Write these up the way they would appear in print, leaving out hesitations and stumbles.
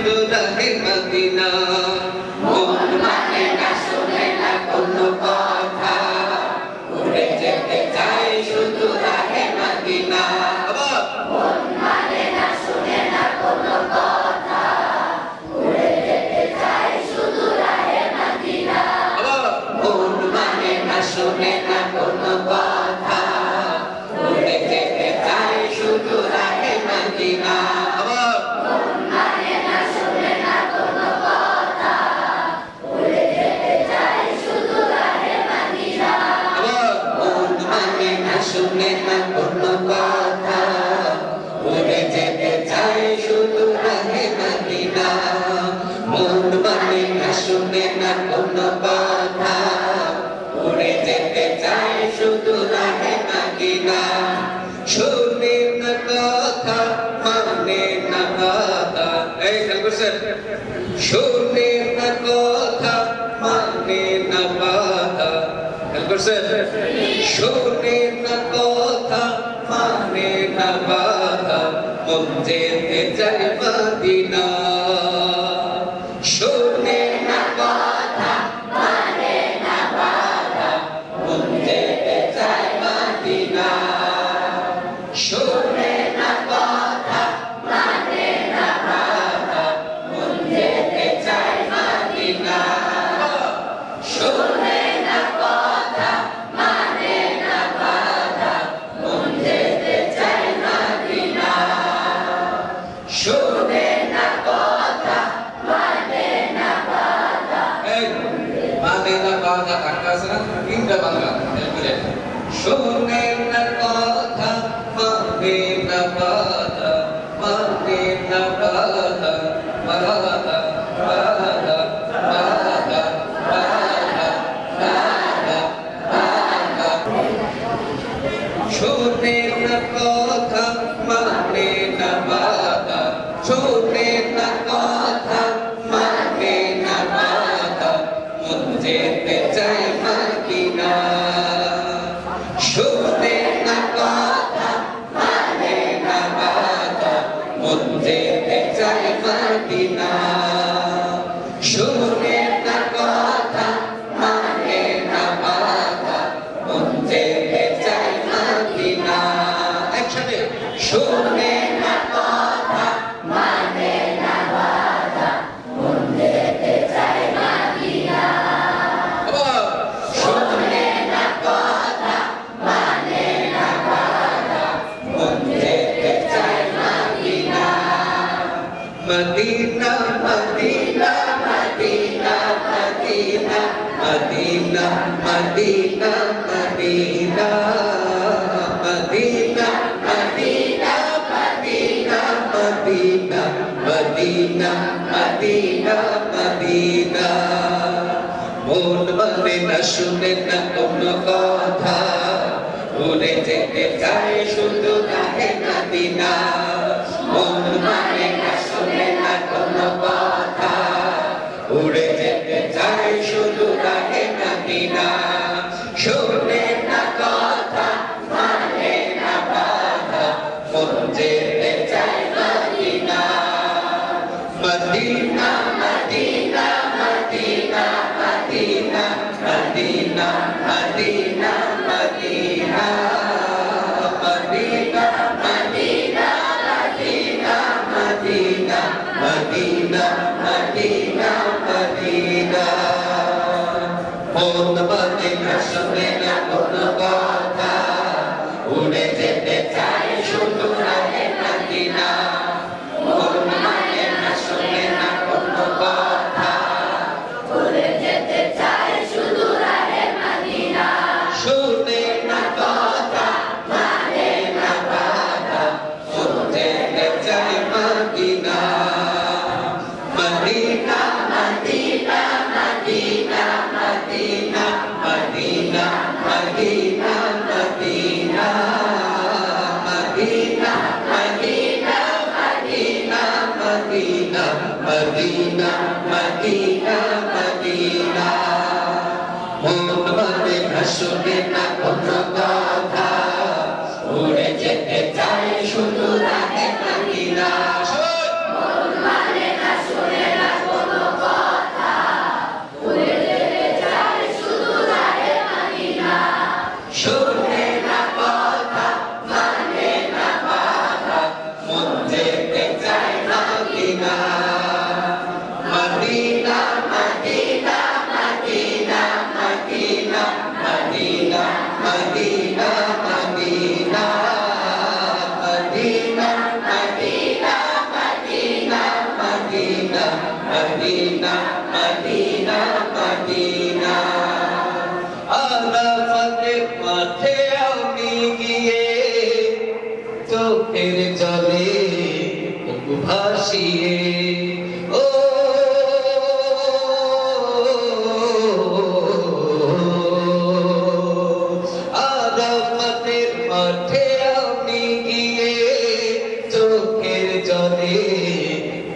রাহে মদিনা মন মানে না শুনে না কোনো কথা উড়ে যেতে চাই শুধু রাহে মদিনা মন মানে না শুনে না কোনো কথা উড়ে যেতে চাই শুধু রাহে মদিনা মন মানে না শুনে না কোনো কথা উড়ে যেতে চাই শুধু রাহে মদিনা মন মানে না শুনে না কোনো কথা উড়ে যেতে চাই শুধু রাহে মদিনা মন মানে না শুনে না কোনো কথা উড়ে যেতে চাই শুধু রাহে মদিনা মন মানে না শুনে না কোনো কথা উড়ে যেতে চাই শুধু রাহে মদিনা শুনে না কথা মানে না কথা এই খেয়াল করছেন শুনে না কথা মানে না কথা খেয়াল করছেন শুনে না কথা মানে না কথা মন যেতে চাই মদিনা শুনে না কথা মানে না বাধা মন যেতে চাই মদিনা শুনে না কথা মানে না বাধা মন যেতে চাই মদিনা শুনে না কথা মানে না বাধা মন যেতে চাই মদিনা শুনে না কথা মানে না বাধা এই মানে না কথা কাটা আছে না তিনটা বাংলা এরপরে শুনে না কথা মানে না কথা মানে না কথা বাধা বাধা বাধা শুনে না কথা মানে না বাধা শুনে না কথা মানে না বাধা মন যেতে চাই মদিনা শুনে না কথা মানে না বাধা মন যেতে চাই মদিনা শুনে না কথা মানে না বাধা মন যেতে চাই মদিনা একসাথে শুনে না কথা মানে না বাধা মন যেতে চাই মদিনা আবার শুনে না কথা মানে না বাধা মন যেতে চাই Medina Medina Medina Medina Medina Medina Medina Medina Medina Medina Medina Medina Medina Medina Medina মন মানে না শুনে না কোনো কথা উড়ে যেতে চাই শুধু রাহে মদিনা মন মানে না শুনে না কোনো কথা উড়ে যেতে চাই শুধু রাহে মদিনা শুনে না কথা মানে না বাধা মন যেতে চাই Medina Medina Medina Medina Medina Medina Medina Medina Medina Medina Medina Medina Medina Medina মন মানে না শুনে না কোনো কথা উড়ে যেতে চাই শুধু রাহে মদিনা মন মানে না শুনে না কোনো কথা উড়ে যেতে চাই শুধু রাহে মদিনা শুনে না কথা মানে না বাধা মন যেতে চাই Medina Medina Medina Medina Medina Medina Medina Medina Medina Medina Medina Medina Medina Medina Medina মন মানে না শুনে না কোনো কথা উড়ে যেতে চাই শুধু রাহে মদিনা মন মানে না মদিনা মদিনা মদিনা আরাফাতের মাঠে আমি গিয়ে চোখের জলে বুক ভাসিয়ে ও আরাফাতের মাঠে আমি গিয়ে চোখের জলে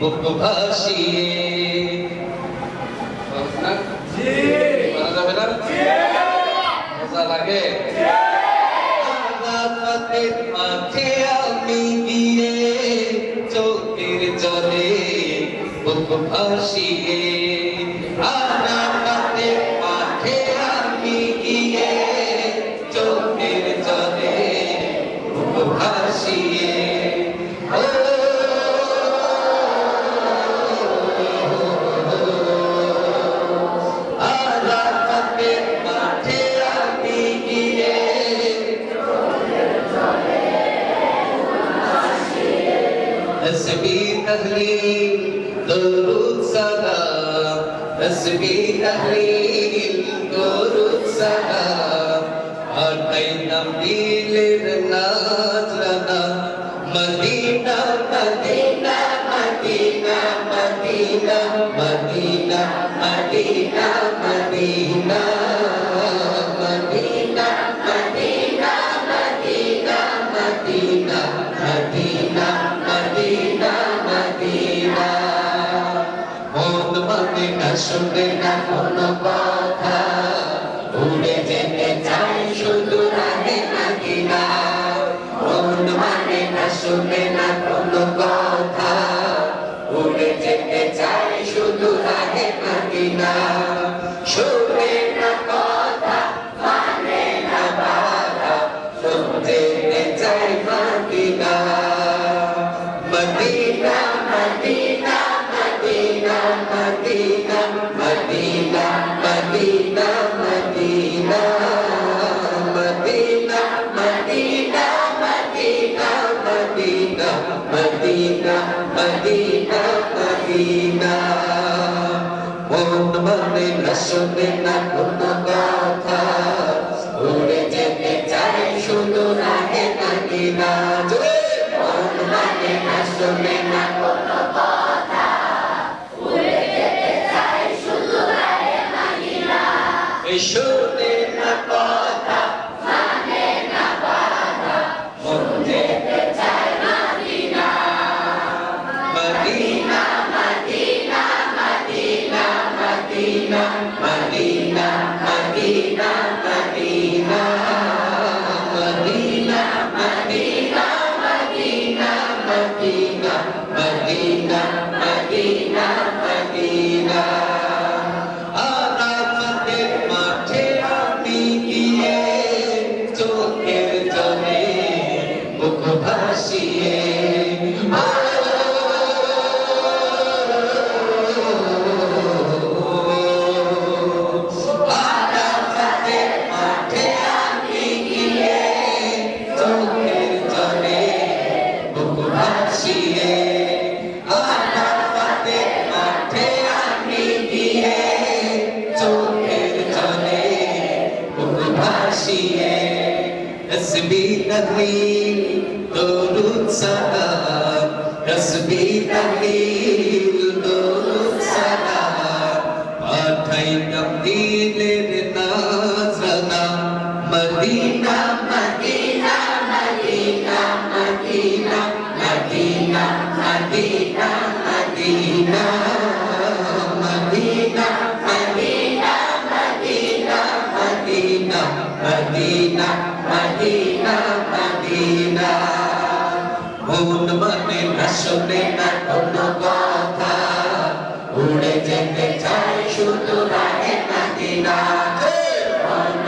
বুক ভাসিয়ে মজা লাগে আরাফাতের মাঠে আমি গিয়ে চোখের জলে বুক ভাসিয়ে আরাফাতের মাঠে আমি গিয়ে চোখের জলে বুক ভাসিয়ে আরাফাতের মাঠে আমি গিয়ে তসবিহ তাহলিল দরুদ সালাম তসবিহ তাহলিল দরুদ সালাম আটাইতাম দিলের নাজরানা Medina Medina Medina Medina Medina Medina Medina Medina Medina Medina Medina Medina Medina Medina মন মানে না শুনে না কোনো কথা উড়ে যেতে চাই শুধু রাহে মদিনা মন মানে না শুনে না কোনো কথা উড়ে যেতে চাই শুধু রাহে মদিনা শুনে না কথা মানে না বাধা শুনতে চাই Medina Medina Medina Medina Medina Medina Medina Medina Medina Medina Medina Medina Medina Medina Medina মন মানে না শুনে না কোনো কথা উড়ে যেতে চাই শুধু রাহে মদিনা মন মানে না শুনে না কোনো কথা উড়ে যেতে চাই শুধু রাহে মদিনা এই শুনে না কথা মানে না বাধা মন যেতে চাই Medina Medina Medina Medina Medina Medina Medina Medina Medina Medina Medina Medina Medina Medina Medina আরাফাতের মাঠে আমি গিয়ে চোখের জলে বুক ভাসিয়ে আরাফাতের মাঠে আমি গিয়ে চোখের জলে বুক ভাসিয়ে আরাফাতের মাঠে আমি গিয়ে চোখের জলে বুক ভাসিয়ে তসবিহ তাহলিল দরুদ সালাম তসবিহ তাহলিল দরুদ সালাম পাঠাইতাম দিলের নাজরানা Medina Medina Medina Medina Medina Medina Medina Medina Medina Medina Medina Medina Medina Medina মন মানে না শুনে না কোনো কথা উড়ে যেতে চাই শুধু রাহে মদিনা মন